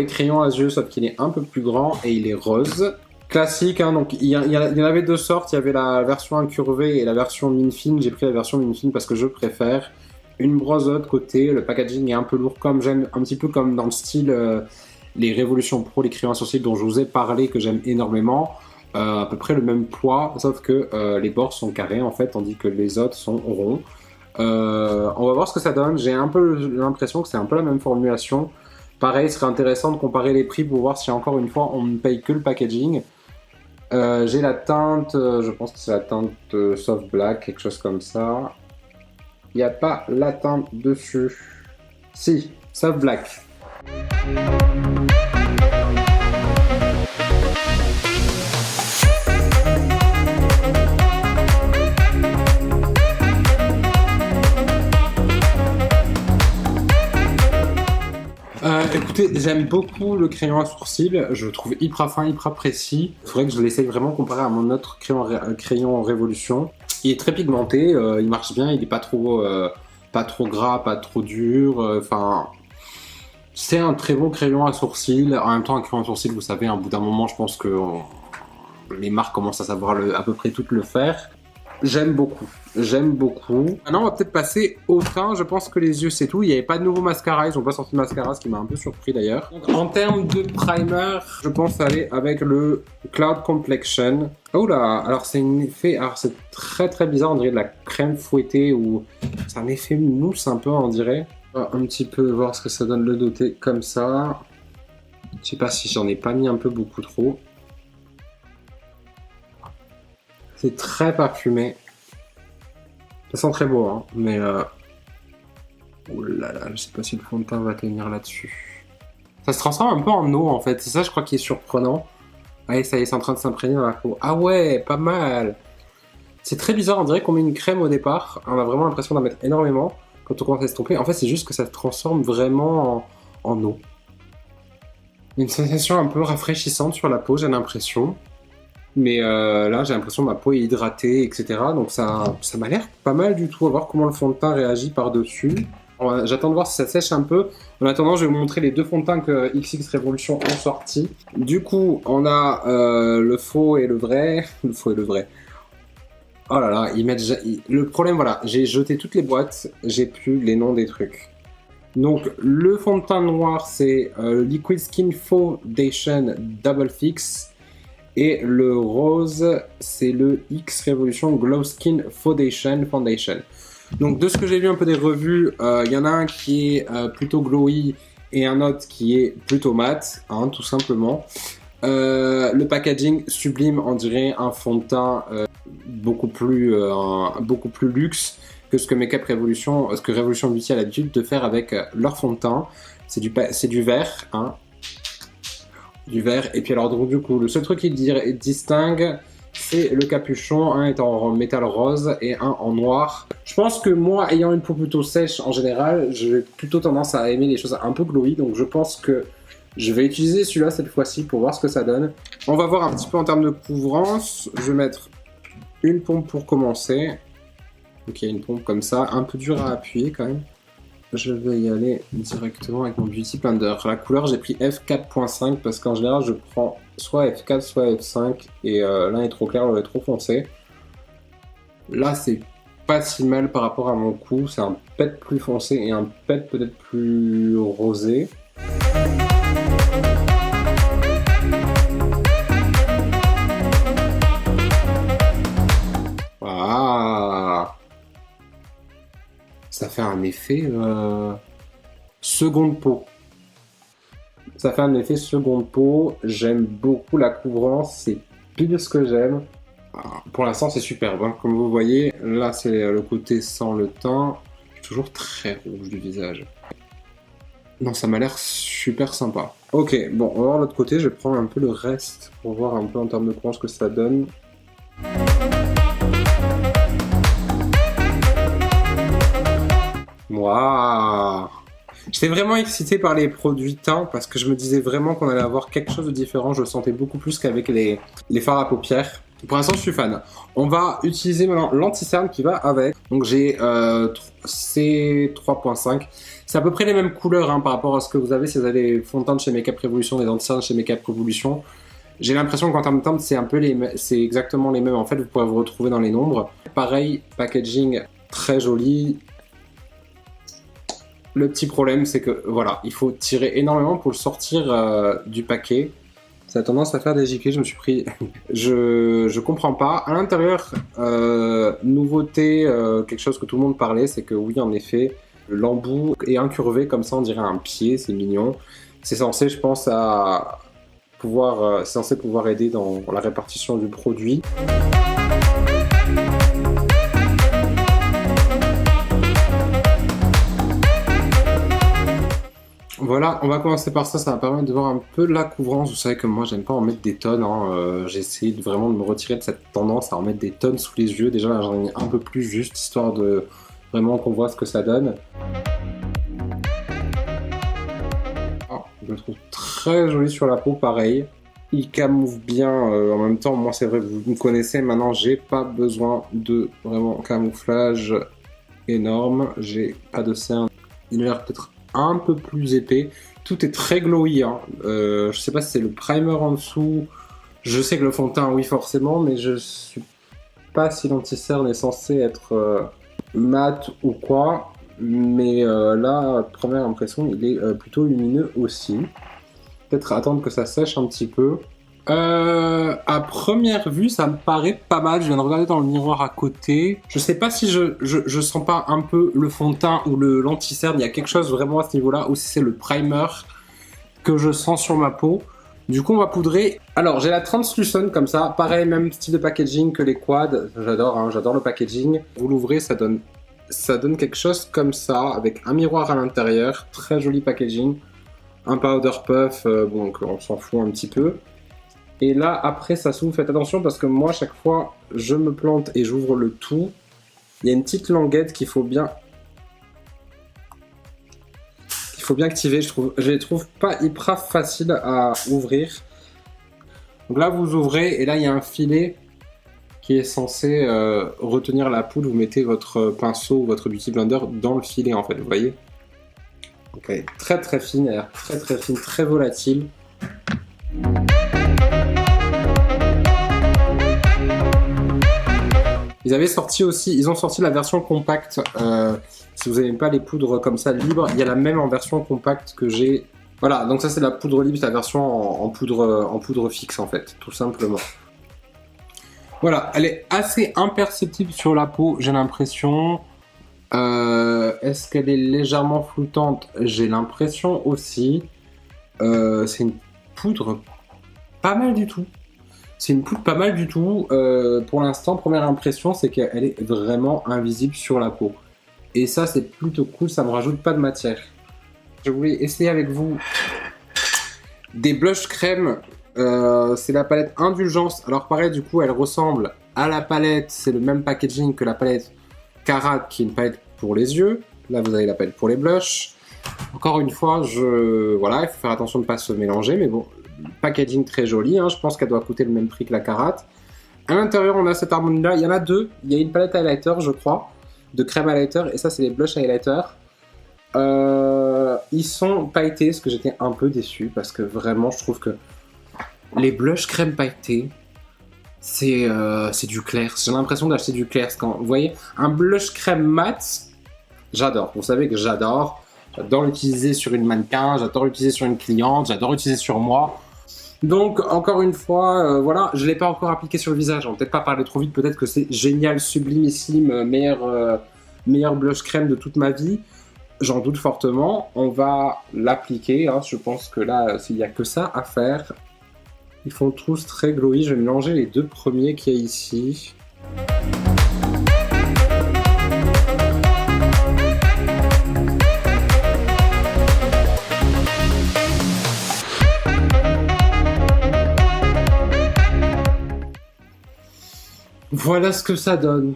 crayons à yeux, sauf qu'il est un peu plus grand et il est rose. Classique, hein, donc il y en avait deux sortes, il y avait la version incurvée et la version mine fine. J'ai pris la version mine fine parce que je préfère. Une brosse de l'autre côté, le packaging est un peu lourd comme j'aime, un petit peu comme dans le style les Révolution Pro, les crayons à sourcils dont je vous ai parlé, que j'aime énormément. À peu près le même poids, sauf que les bords sont carrés en fait, tandis que les autres sont ronds. On va voir ce que ça donne, j'ai un peu l'impression que c'est un peu la même formulation. Pareil, ce serait intéressant de comparer les prix pour voir si encore une fois on ne paye que le packaging. J'ai la teinte, je pense que c'est la teinte soft black, quelque chose comme ça. Il n'y a pas la teinte dessus. Si, soft black. Écoutez, j'aime beaucoup le crayon à sourcils, je le trouve hyper fin, hyper précis. Il faudrait que je l'essaye vraiment comparé à mon autre crayon Révolution. Il est très pigmenté, il marche bien, il est pas trop gras, pas trop dur, enfin... c'est un très bon crayon à sourcils. En même temps, un crayon à sourcils, vous savez, à un bout d'un moment, je pense que les marques commencent à savoir à peu près toutes le faire. J'aime beaucoup, j'aime beaucoup. Maintenant, on va peut-être passer au teint. Je pense que les yeux, c'est tout. Il n'y avait pas de nouveau mascara. Ils n'ont pas sorti de mascara, ce qui m'a un peu surpris d'ailleurs. En termes de primer, je pense aller avec le Cloud Complexion. Oh là, alors c'est un effet... alors c'est très très bizarre, on dirait de la crème fouettée ou... c'est un effet mousse un peu, on dirait. On va un petit peu voir ce que ça donne le doté comme ça. Je sais pas si j'en ai pas mis un peu beaucoup trop. C'est très parfumé. Ça sent très beau, hein, mais... oh là là, je sais pas si le fond de teint va tenir là-dessus. Ça se transforme un peu en eau, en fait. C'est ça, je crois, qui est surprenant. Allez, ça y est, c'est en train de s'imprégner dans la peau. Ah ouais, pas mal. C'est très bizarre, on dirait qu'on met une crème au départ. On a vraiment l'impression d'en mettre énormément quand on commence à se tromper. En fait, c'est juste que ça se transforme vraiment en eau. Une sensation un peu rafraîchissante sur la peau, j'ai l'impression. Mais là, j'ai l'impression que ma peau est hydratée, etc. Donc ça m'a l'air pas mal du tout. On va voir comment le fond de teint réagit par-dessus. J'attends de voir si ça sèche un peu. En attendant, je vais vous montrer les deux fonds de teint que XX Révolution ont sortis. Du coup, on a le faux et le vrai. Le faux et le vrai. Oh là là, le problème, voilà, j'ai jeté toutes les boîtes, j'ai plus les noms des trucs. Donc, le fond de teint noir, c'est Liquid Skin Foundation Double Fix. Et le rose, c'est le X Revolution Glow Skin Foundation. Donc de ce que j'ai vu un peu des revues, y en a un qui est plutôt glowy et un autre qui est plutôt mat, hein, tout simplement. Le packaging sublime, on dirait un fond de teint beaucoup plus luxe que ce que Makeup Revolution, ce que Revolution Beauty a l'habitude de faire avec leur fond de teint. C'est du vert, hein. Du vert, et puis alors donc du coup le seul truc qui distingue c'est le capuchon, un est en métal rose et un en noir. Je pense que moi, ayant une peau plutôt sèche en général, j'ai plutôt tendance à aimer les choses un peu glowy, donc je pense que je vais utiliser celui-là cette fois-ci pour voir ce que ça donne. On va voir un petit peu en termes de couvrance. Je vais mettre une pompe pour commencer. Donc il y a une pompe comme ça, un peu dur à appuyer quand même. Je vais y aller directement avec mon Beauty Blender. La couleur, j'ai pris F4.5 parce qu'en général, je prends soit F4, soit F5 et l'un est trop clair, l'autre est trop foncé. Là, c'est pas si mal par rapport à mon cou. C'est un pet plus foncé et un pet peut-être plus rosé. Voilà. Ça fait un effet seconde peau. Ça fait un effet seconde peau. J'aime beaucoup la couvrance. C'est pile ce que j'aime. Pour l'instant, c'est superbe. Hein. Comme vous voyez, là, c'est le côté sans le teint. Je suis toujours très rouge du visage. Non, ça m'a l'air super sympa. Ok, bon, on va voir l'autre côté. Je vais prendre un peu le reste pour voir un peu en termes de couvrance ce que ça donne. Waouh! J'étais vraiment excité par les produits teints parce que je me disais vraiment qu'on allait avoir quelque chose de différent. Je le sentais beaucoup plus qu'avec les fards à paupières. Pour l'instant, je suis fan. On va utiliser maintenant l'anti-cerne qui va avec. Donc j'ai C3.5. C'est à peu près les mêmes couleurs hein, par rapport à ce que vous avez si vous avez les fonds de teint de chez Makeup Revolution, des anti-cernes chez Makeup Revolution. J'ai l'impression qu'en termes de teinte, c'est exactement les mêmes. En fait, vous pourrez vous retrouver dans les nombres. Pareil, packaging très joli. Le petit problème, c'est que voilà, il faut tirer énormément pour le sortir du paquet. Ça a tendance à faire des giclées, je me suis pris. je comprends pas. À l'intérieur, nouveauté, quelque chose que tout le monde parlait, c'est que oui, en effet, l'embout est incurvé comme ça, on dirait un pied, c'est mignon. C'est censé, je pense, c'est censé pouvoir aider dans la répartition du produit. Voilà, on va commencer par ça, ça va permettre de voir un peu la couvrance. Vous savez que moi j'aime pas en mettre des tonnes, hein. J'ai essayé vraiment de me retirer de cette tendance à en mettre des tonnes sous les yeux. Déjà là j'en ai mis un peu plus juste, histoire de vraiment qu'on voit ce que ça donne. Oh, je le trouve très joli sur la peau, pareil. Il camoufle bien, en même temps, moi c'est vrai que vous me connaissez, maintenant j'ai pas besoin de vraiment camouflage énorme. J'ai pas de cerne, il a l'air peut-être un peu plus épais. Tout est très glowy, hein. Je sais pas si c'est le primer en dessous. Je sais que le fond de teint, oui forcément, mais je suis pas si l'anti-cerne est censé être mat ou quoi. Mais là, première impression, il est plutôt lumineux aussi. Peut-être attendre que ça sèche un petit peu. À première vue, ça me paraît pas mal. Je viens de regarder dans le miroir à côté. Je sais pas si je sens pas un peu le fond de teint ou l'anti-cerne. Il y a quelque chose vraiment à ce niveau-là, ou si c'est le primer que je sens sur ma peau. Du coup, on va poudrer. Alors, j'ai la Translucent comme ça. Pareil, même style de packaging que les quads. J'adore, hein, j'adore le packaging. Vous l'ouvrez, ça donne quelque chose comme ça, avec un miroir à l'intérieur. Très joli packaging. Un powder puff, bon, on s'en fout un petit peu. Et là, après, ça s'ouvre. Faites attention parce que moi, chaque fois, je me plante et j'ouvre le tout. Il y a une petite languette qu'il faut bien activer. Je les trouve pas hyper faciles à ouvrir. Donc là, vous ouvrez et là, il y a un filet qui est censé retenir la poudre. Vous mettez votre pinceau ou votre beauty blender dans le filet, en fait. Vous voyez ? Donc elle est très très fine, elle a l'air très très fine, très volatile. Ils ont sorti la version compacte. Si vous n'aimez pas les poudres comme ça libres, il y a la même en version compacte que j'ai. Voilà, donc ça c'est la poudre libre, c'est la version en poudre fixe en fait, tout simplement. Voilà, elle est assez imperceptible sur la peau, j'ai l'impression. Est-ce qu'elle est légèrement floutante? J'ai l'impression aussi. C'est une poudre pas mal du tout. Pour l'instant, première impression, c'est qu'elle est vraiment invisible sur la peau. Et ça, c'est plutôt cool, ça me rajoute pas de matière. Je voulais essayer avec vous des blush crème. C'est la palette Indulgence. Alors pareil, du coup, elle ressemble à la palette. C'est le même packaging que la palette Carat, qui est une palette pour les yeux. Là, vous avez la palette pour les blushs. Encore une fois, voilà, il faut faire attention de ne pas se mélanger, mais bon, packaging très joli, hein. Je pense qu'elle doit coûter le même prix que la Carat. À l'intérieur, on a cette harmonie-là. Il y en a deux. Il y a une palette highlighter, je crois, de crème highlighter, et ça, c'est les blush highlighter. Ils sont pailletés, parce que j'étais un peu déçu, parce que vraiment, je trouve que les blush crème pailletés, c'est du clair. J'ai l'impression d'acheter du clair. Quand vous voyez un blush crème mat, j'adore. Vous savez que j'adore. J'adore l'utiliser sur une mannequin, j'adore l'utiliser sur une cliente, j'adore l'utiliser sur moi. Donc, encore une fois, voilà, je ne l'ai pas encore appliqué sur le visage. On va peut-être pas parler trop vite, peut-être que c'est génial, sublimissime, meilleur blush crème de toute ma vie. J'en doute fortement. On va l'appliquer. Hein. Je pense que là, il n'y a que ça à faire. Ils font tous très glowy. Je vais mélanger les deux premiers qu'il y a ici. Voilà ce que ça donne.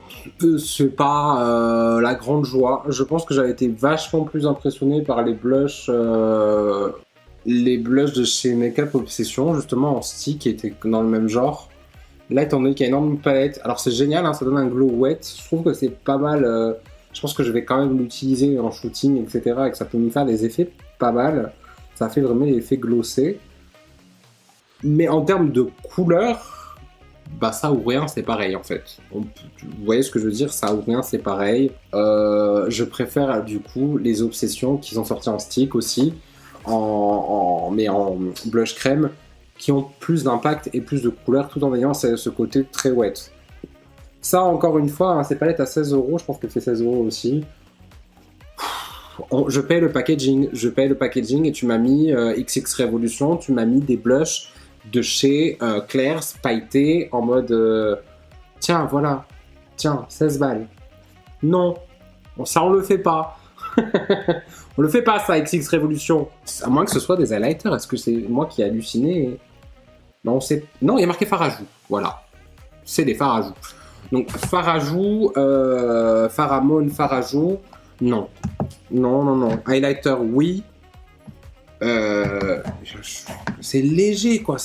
C'est pas la grande joie. Je pense que j'avais été vachement plus impressionné par les blushs de chez Makeup Obsession, justement en stick, qui étaient dans le même genre. Là, étant donné qu'il y a une énorme palette, alors c'est génial, hein, ça donne un glow wet. Je trouve que c'est pas mal. Je pense que je vais quand même l'utiliser en shooting, etc. Et que ça peut me faire des effets pas mal. Ça fait vraiment l'effet glossé. Mais en termes de couleur, bah ça ou rien, c'est pareil en fait. Vous voyez ce que je veux dire, ça ou rien, c'est pareil. Je préfère du coup les Obsessions qui sont sorties en stick aussi, mais en blush crème, qui ont plus d'impact et plus de couleur tout en ayant ce côté très wet. Ça, encore une fois, hein, ces palettes à 16€, je pense qu'elle fait 16€ aussi. Je paye le packaging et tu m'as mis XX Revolution, tu m'as mis des blushs de chez Claire's pailletés en mode tiens, voilà, tiens, 16 balles. Non, ça on le fait pas. On le fait pas ça, XX Revolution. À moins que ce soit des highlighters, est-ce que c'est moi qui ai halluciné? Non, non, il y a marqué Farajou, voilà. C'est des Farajou. Donc Farajou, Faramone, Farajou, non. Non. Highlighter, oui. C'est léger, quoi.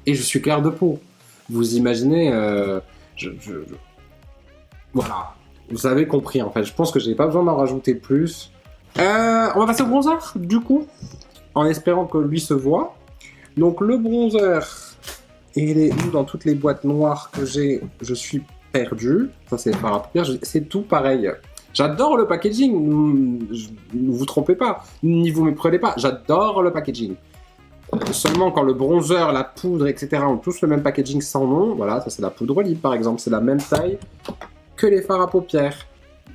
Et je suis clair de peau. Vous imaginez, voilà. Vous avez compris, en fait. Je pense que j'ai pas besoin d'en rajouter plus. On va passer au bronzer, du coup. En espérant que lui se voit. Donc, le bronzer, il est où dans toutes les boîtes noires que j'ai? Je suis perdu. Ça, c'est par rapport. C'est tout pareil. J'adore le packaging, ne vous trompez pas, ni vous méprenez pas, j'adore le packaging. Seulement quand le bronzer, la poudre, etc. ont tous le même packaging sans nom, voilà, ça c'est la poudre libre par exemple, c'est la même taille que les fards à paupières.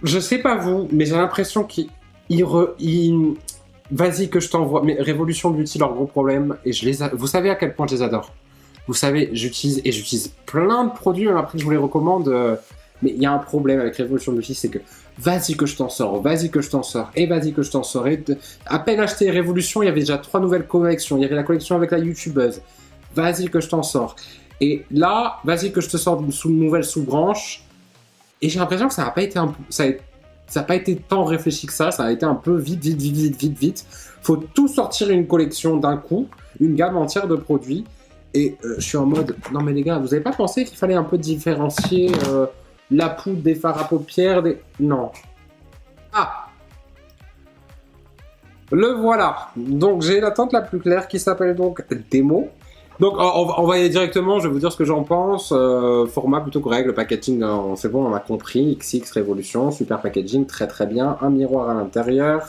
Je sais pas vous, mais j'ai l'impression vas-y que je t'envoie, mais Révolution Beauty, leur gros problème, et vous savez à quel point je les adore. Vous savez, j'utilise plein de produits, même après que je vous les recommande, mais il y a un problème avec Révolution Beauty, c'est que vas-y que je t'en sors, et vas-y que je t'en sors. Et à peine acheté Révolution, il y avait déjà 3 nouvelles collections. Il y avait la collection avec la youtubeuse. Vas-y que je t'en sors. Et là, vas-y que je te sors une nouvelle sous-branche. Et j'ai l'impression que ça n'a pas été ça n'a pas été tant réfléchi que ça. Ça a été un peu vite. Faut tout sortir une collection d'un coup, une gamme entière de produits. Et je suis en mode, non mais les gars, vous avez pas pensé qu'il fallait un peu différencier la poudre des fards à paupières, non. Ah, le voilà. Donc j'ai la teinte la plus claire qui s'appelle donc Démo. Donc on va y aller directement, je vais vous dire ce que j'en pense. Format plutôt correct, le packaging, c'est bon, on a compris. XX Révolution, super packaging, très très bien. Un miroir à l'intérieur.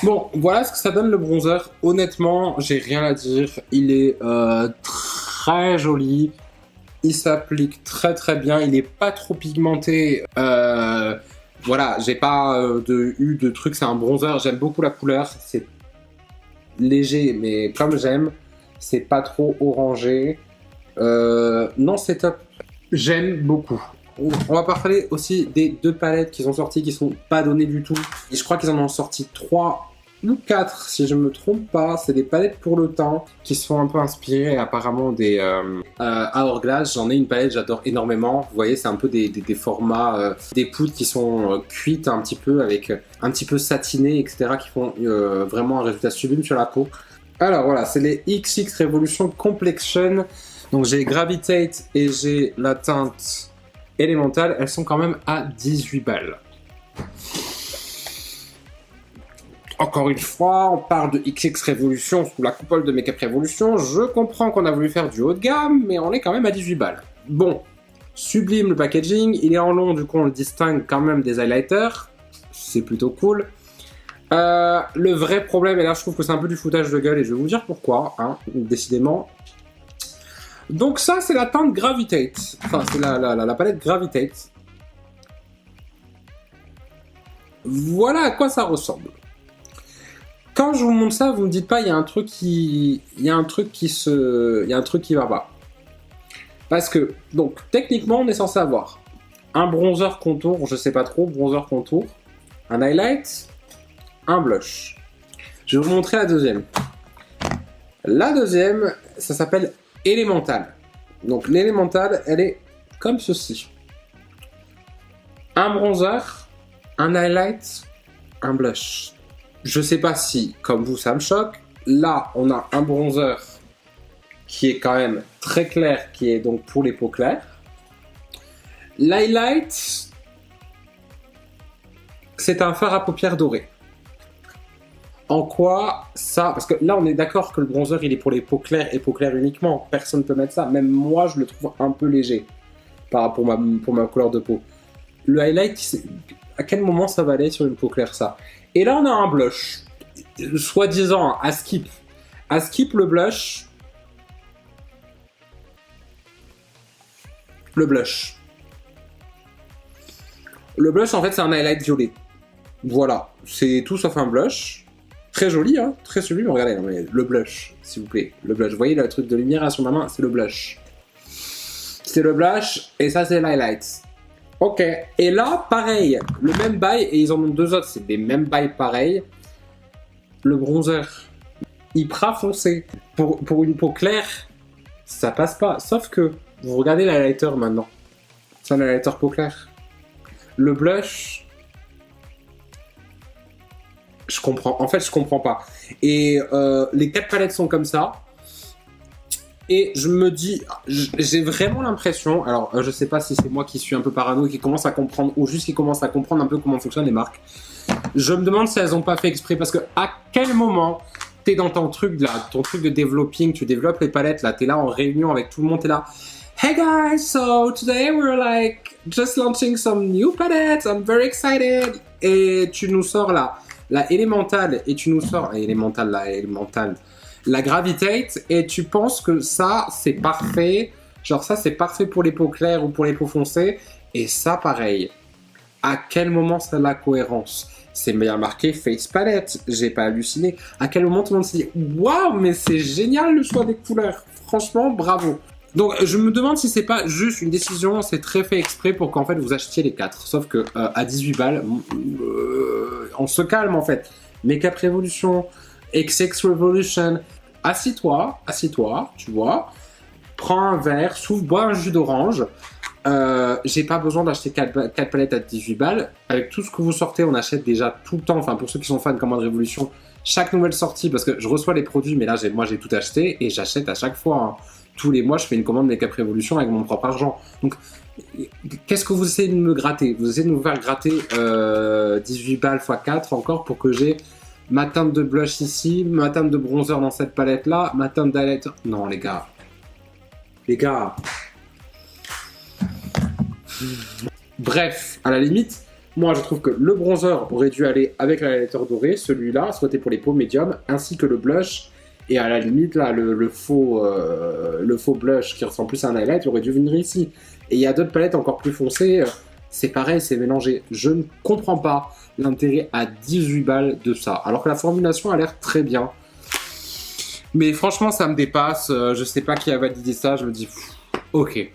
Bon, voilà ce que ça donne le bronzer. Honnêtement, j'ai rien à dire. Il est très joli. Il s'applique très très bien. Il est pas trop pigmenté. Voilà, j'ai pas eu de trucs. C'est un bronzer. J'aime beaucoup la couleur. C'est léger, mais comme j'aime. C'est pas trop orangé. Non, c'est top. J'aime beaucoup. On va parler aussi des 2 palettes qui sont sorties, qui sont pas données du tout. Et je crois qu'ils en ont sorti 3 ou 4, si je me trompe pas. C'est des palettes pour le teint qui sont un peu inspirées apparemment des Hourglass. J'en ai une palette, j'adore énormément. Vous voyez, c'est un peu des formats, des poudres qui sont cuites un petit peu, avec un petit peu satinées, etc. qui font vraiment un résultat sublime sur la peau. Alors voilà, c'est les XX Revolution Complexion. Donc j'ai Gravitate et j'ai la teinte Elemental, elles sont quand même à 18 balles. Encore une fois, on parle de XX Revolution sous la coupole de Makeup Revolution. Je comprends qu'on a voulu faire du haut de gamme, mais on est quand même à 18 balles. Bon, sublime le packaging. Il est en long, du coup on le distingue quand même des highlighters. C'est plutôt cool. Le vrai problème, et là je trouve que c'est un peu du foutage de gueule, et je vais vous dire pourquoi, hein, décidément. Donc ça, c'est la teinte Gravitate. Enfin, c'est la palette Gravitate. Voilà à quoi ça ressemble. Quand je vous montre ça, vous me dites pas, il y a un truc qui va pas. Parce que, donc, techniquement, on est censé avoir un bronzer contour, je sais pas trop, bronzer contour, un highlight, un blush. Je vais vous montrer la deuxième. La deuxième, ça s'appelle Elemental. Donc l'Elemental, elle est comme ceci. Un bronzer, un highlight, un blush. Je sais pas si, comme vous, ça me choque. Là, on a un bronzer qui est quand même très clair, qui est donc pour les peaux claires. L'highlight, c'est un fard à paupières doré. En quoi ça... Parce que là, on est d'accord que le bronzer, il est pour les peaux claires et peaux claires uniquement. Personne ne peut mettre ça. Même moi, je le trouve un peu léger par rapport pour ma couleur de peau. Le highlight, à quel moment ça va aller sur une peau claire, ça? Et là, on a un blush. Soi-disant, à skip. À skip, le blush. Le blush. Le blush, en fait, c'est un highlight violet. Voilà. C'est tout sauf un blush. Très joli, hein, très sublime. Regardez, non, mais le blush, s'il vous plaît. Le blush. Vous voyez le truc de lumière là, sur ma main, c'est le blush. C'est le blush, et ça, c'est l'highlight. Ok. Et là, pareil, le même bail, et ils en ont deux autres, c'est des mêmes bails pareils. Le bronzer, hyper foncé. Pour une peau claire, ça passe pas. Sauf que, vous regardez l'highlighter maintenant. C'est un highlighter peau claire. Le blush... Je comprends. En fait, je comprends pas. Et les 4 palettes sont comme ça. Et je me dis, j'ai vraiment l'impression, alors je sais pas si c'est moi qui suis un peu parano et qui commence à comprendre, ou juste qui commence à comprendre un peu comment fonctionnent les marques. Je me demande si elles ont pas fait exprès, parce que à quel moment t'es dans ton truc là, ton truc de developing, tu développes les palettes là, t'es là en réunion avec tout le monde, t'es là. Hey guys, so today we're like just launching some new palettes. I'm very excited. Et tu nous sors là. La Elemental, et tu nous sors la Gravitate, et tu penses que ça c'est parfait, genre ça c'est parfait pour les peaux claires ou pour les peaux foncées, et ça pareil. À quel moment ça a la cohérence? C'est bien marqué Face Palette, j'ai pas halluciné. À quel moment tout le monde s'est dit waouh, mais c'est génial le choix des couleurs, franchement bravo. Donc je me demande si c'est pas juste une décision, c'est très fait exprès pour qu'en fait vous achetiez les 4. Sauf que à 18 balles, on se calme en fait. Make-up Revolution, XX Revolution, assis-toi, tu vois, prends un verre, souffle, bois un jus d'orange. J'ai pas besoin d'acheter 4 palettes à 18 balles. Avec tout ce que vous sortez, on achète déjà tout le temps, enfin pour ceux qui sont fans de Commande Révolution, chaque nouvelle sortie, parce que je reçois les produits, mais là moi j'ai tout acheté et j'achète à chaque fois. Hein. Tous les mois, je fais une commande Make-up Revolution avec mon propre argent. Donc, qu'est-ce que vous essayez de me gratter? Vous essayez de nous faire gratter 18 balles x 4 encore pour que j'ai ma teinte de blush ici, ma teinte de bronzer dans cette palette-là, ma teinte d'highlighter. Non, les gars. Les gars. Bref, à la limite, moi, je trouve que le bronzer aurait dû aller avec l'highlighter doré, celui-là, souhaité pour les peaux médium, ainsi que le blush. Et à la limite, là, le faux blush qui ressemble plus à un highlight aurait dû venir ici. Et il y a d'autres palettes encore plus foncées. C'est pareil, c'est mélangé. Je ne comprends pas l'intérêt à 18 balles de ça. Alors que la formulation a l'air très bien. Mais franchement, ça me dépasse. Je sais pas qui a validé ça. Je me dis, ok.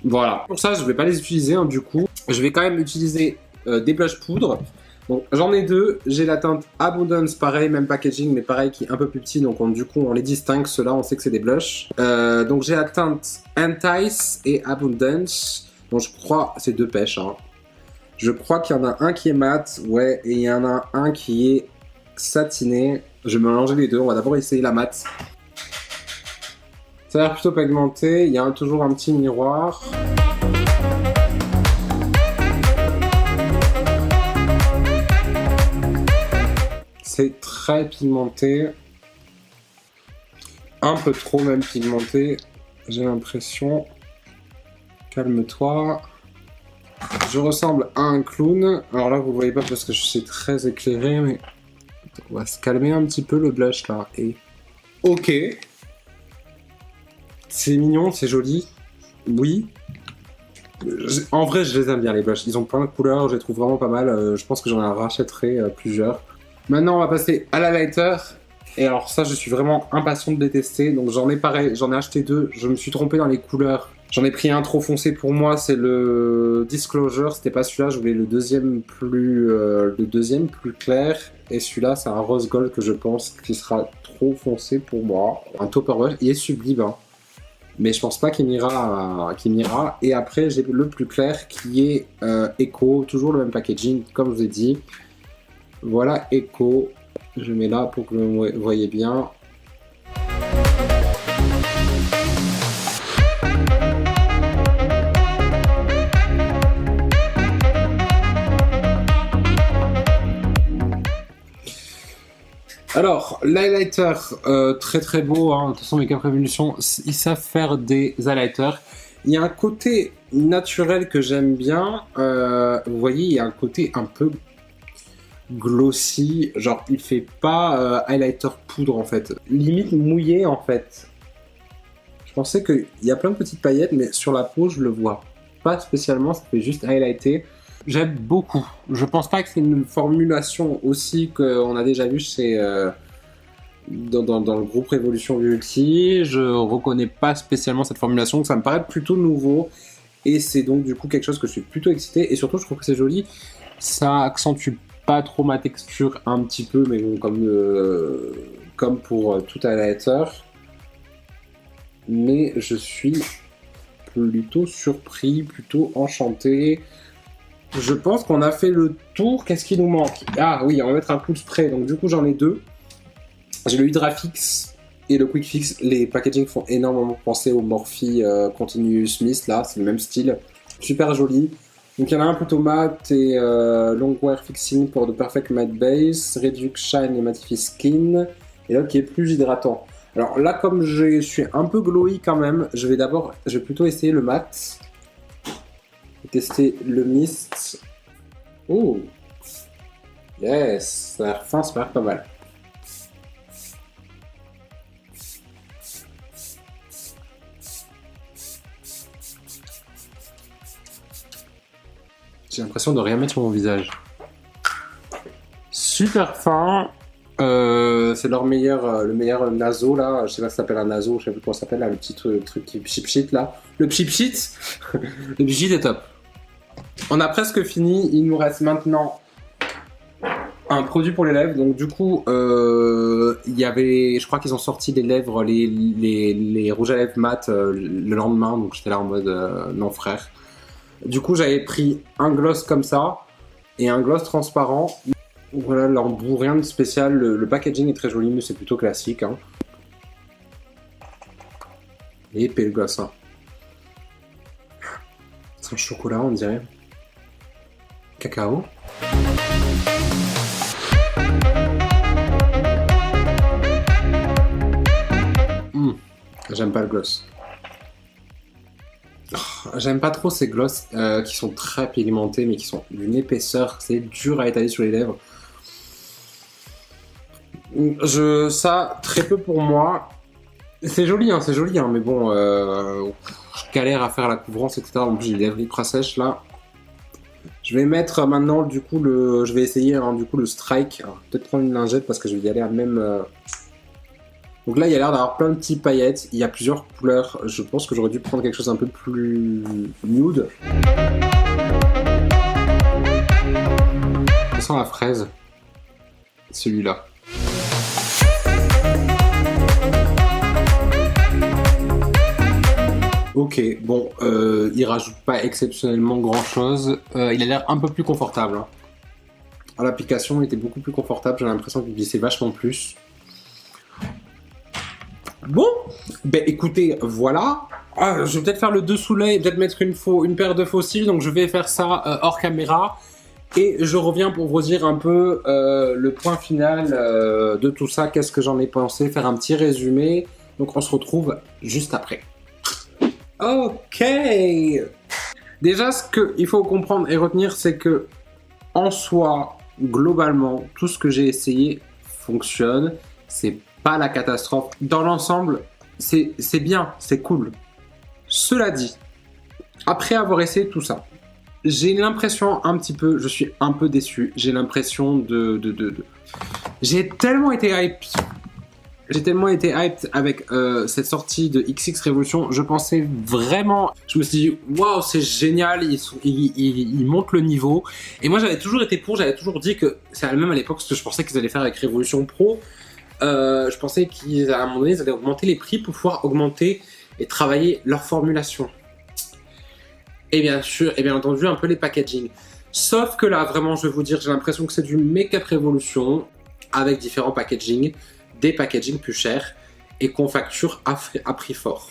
Voilà. Pour ça, je vais pas les utiliser, hein, du coup. Je vais quand même utiliser des blush poudre. Donc j'en ai deux, j'ai la teinte Abundance, pareil, même packaging, mais pareil, qui est un peu plus petit, donc du coup on les distingue, ceux-là on sait que c'est des blushs. Donc j'ai la teinte Entice et Abundance, donc je crois, c'est deux pêches, hein. Je crois qu'il y en a un qui est mat, ouais, et il y en a un qui est satiné. Je vais mélanger les deux, on va d'abord essayer la mat. Ça a l'air plutôt pigmenté, il y a toujours un petit miroir. C'est très pigmenté, un peu trop même pigmenté, j'ai l'impression. Calme-toi. Je ressemble à un clown. Alors là vous le voyez pas parce que je suis très éclairé, mais on va se calmer un petit peu le blush là. Et ok, c'est mignon, c'est joli, oui. En vrai je les aime bien les blushs, ils ont plein de couleurs, je les trouve vraiment pas mal, je pense que j'en rachèterai plusieurs. Maintenant, on va passer à l'highlighter. Et alors ça, je suis vraiment impatient de les tester. Donc j'en ai acheté 2. Je me suis trompé dans les couleurs. J'en ai pris un trop foncé pour moi, c'est le Disclosure. C'était pas celui-là, je voulais le deuxième plus clair. Et celui-là, c'est un rose gold que je pense qui sera trop foncé pour moi. Un topper brush, il est sublime, hein. Mais je pense pas qu'il m'ira. Et après, j'ai le plus clair qui est Echo, toujours le même packaging, comme je vous ai dit. Voilà Echo. Je mets là pour que vous voyez bien. Alors, l'highlighter, très très beau, hein. De toute façon, Makeup Revolution, ils savent faire des highlighters. Il y a un côté naturel que j'aime bien. Vous voyez, il y a un côté un peu glossy. Genre, il fait pas highlighter poudre en fait. Limite mouillé en fait. Je pensais qu'il y a plein de petites paillettes, mais sur la peau, je le vois pas spécialement. Ça fait juste highlighter. J'aime beaucoup. Je pense pas que c'est une formulation aussi qu'on a déjà vu chez dans le groupe Révolution Beauty. Je reconnais pas spécialement cette formulation, ça me paraît plutôt nouveau et c'est donc du coup quelque chose que je suis plutôt excité et surtout je trouve que c'est joli. Ça accentue pas trop ma texture un petit peu, mais bon, comme pour tout highlighter. Mais je suis plutôt surpris, plutôt enchanté. Je pense qu'on a fait le tour. Qu'est-ce qui nous manque? Ah oui, on va mettre un coup de spray. Donc du coup, j'en ai 2. J'ai le Hydrafix et le Quick Fix. Les packaging font énormément penser au Morphe Continuous Mist. Là, c'est le même style. Super joli. Donc il y en a un plutôt mat et Long Wear Fixing pour de Perfect Matte Base, Reduce Shine et Mattify Skin. Et l'autre qui est plus hydratant. Alors là, comme je suis un peu glowy quand même, je vais plutôt essayer le mat. Tester le mist. Oh, yes, ça a l'air fin, ça a l'air pas mal. J'ai l'impression de rien mettre sur mon visage. Super fin. C'est le meilleur naso là. Je sais pas si ça s'appelle un naso, je sais plus comment ça s'appelle là, le petit truc qui chip shit là. Le chip shit. Le shit est top. On a presque fini, il nous reste maintenant un produit pour les lèvres. Donc du coup, je crois qu'ils ont sorti les lèvres, les rouges à lèvres mat le lendemain. Donc j'étais là en mode non frère. Du coup, j'avais pris un gloss comme ça et un gloss transparent. Voilà l'embout, rien de spécial. Le packaging est très joli, mais c'est plutôt classique, hein. Et épais le gloss, hein. C'est un chocolat, on dirait. Cacao. J'aime pas le gloss. J'aime pas trop ces gloss qui sont très pigmentés mais qui sont d'une épaisseur, c'est dur à étaler sur les lèvres. Ça, très peu pour moi. C'est joli, hein, mais bon, je galère à faire la couvrance, etc. En plus, j'ai les lèvres hyper sèches là. Je vais mettre maintenant, du coup, je vais essayer hein, du coup le strike. Peut-être prendre une lingette parce que je vais y aller à même. Donc là, il y a l'air d'avoir plein de petites paillettes. Il y a plusieurs couleurs. Je pense que j'aurais dû prendre quelque chose un peu plus nude. Ça sent la fraise. Celui-là. Ok, bon, il rajoute pas exceptionnellement grand chose. Il a l'air un peu plus confortable. Hein. À l'application, il était beaucoup plus confortable. J'ai l'impression qu'il glissait vachement plus. Bon, ben écoutez, voilà. Je vais peut-être faire le dessous l'œil, peut-être mettre une paire de faux cils. Donc je vais faire ça hors caméra. Et je reviens pour vous dire un peu le point final de tout ça. Qu'est-ce que j'en ai pensé, faire un petit résumé. Donc on se retrouve juste après. Ok. Déjà, ce qu'il faut comprendre et retenir, c'est que en soi, globalement, tout ce que j'ai essayé fonctionne. C'est pas la catastrophe. Dans l'ensemble, c'est bien, c'est cool. Cela dit, après avoir essayé tout ça, j'ai l'impression un petit peu, je suis un peu déçu. J'ai l'impression j'ai tellement été hype J'ai tellement été hyped avec cette sortie de XX Révolution, je pensais vraiment, je me suis dit waouh c'est génial, ils montent le niveau. Et moi j'avais toujours été pour, j'avais toujours dit que c'est même à l'époque ce que je pensais qu'ils allaient faire avec Révolution Pro. Je pensais qu'à un moment donné ils allaient augmenter les prix pour pouvoir augmenter et travailler leur formulation. Et bien sûr, et bien entendu un peu les packaging. Sauf que là vraiment je vais vous dire, j'ai l'impression que c'est du make-up Révolution avec différents packaging, des packaging plus chers et qu'on facture à prix fort.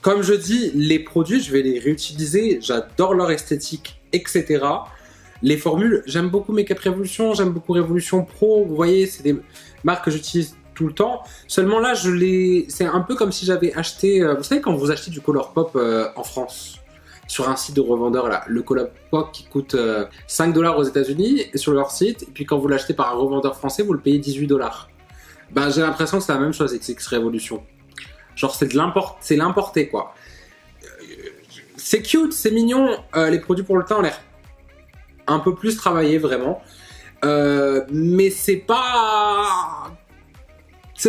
Comme je dis, les produits, je vais les réutiliser, j'adore leur esthétique, etc. Les formules, j'aime beaucoup Make-up Révolution, j'aime beaucoup Révolution Pro, vous voyez, c'est des marques que j'utilise tout le temps. Seulement là, c'est un peu comme si j'avais acheté, vous savez quand vous achetez du Colourpop en France, sur un site de revendeur là, le Colourpop qui coûte 5 $ aux États-Unis sur leur site, et puis quand vous l'achetez par un revendeur français, vous le payez 18 $. Ben, j'ai l'impression que c'est la même chose avec XX Révolution. Genre c'est l'importé quoi. C'est cute, c'est mignon, les produits pour le teint ont l'air un peu plus travaillés vraiment. Mais c'est pas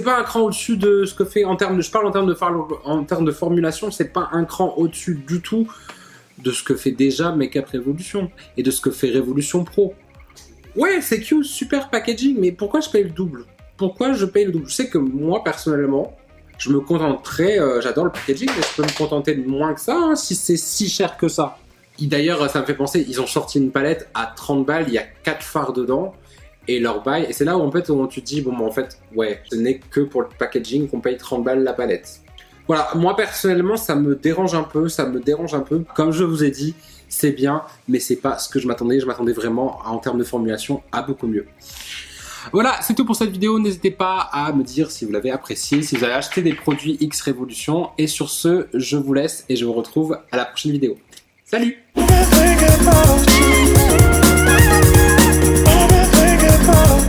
un cran au-dessus de ce que fait en termes de... Je parle en termes de formulation, c'est pas un cran au-dessus du tout de ce que fait déjà Make-up Révolution et de ce que fait Révolution Pro. Ouais, c'est cute, super packaging, mais pourquoi je paye le double ? Pourquoi je paye le double ? Je sais que moi, personnellement, je me contenterais, j'adore le packaging, mais je peux me contenter de moins que ça, hein, si c'est si cher que ça. D'ailleurs, ça me fait penser, ils ont sorti une palette à 30 balles, il y a 4 fards dedans, et leur bail, et c'est là où en fait, où tu te dis, bon, en fait, ouais, ce n'est que pour le packaging qu'on paye 30 balles la palette. Voilà, moi, personnellement, ça me dérange un peu. Comme je vous ai dit, c'est bien, mais c'est pas ce que je m'attendais vraiment, en termes de formulation, à beaucoup mieux. Voilà, c'est tout pour cette vidéo. N'hésitez pas à me dire si vous l'avez apprécié, si vous avez acheté des produits X Révolution. Et sur ce, je vous laisse et je vous retrouve à la prochaine vidéo. Salut! I've been thinking about you.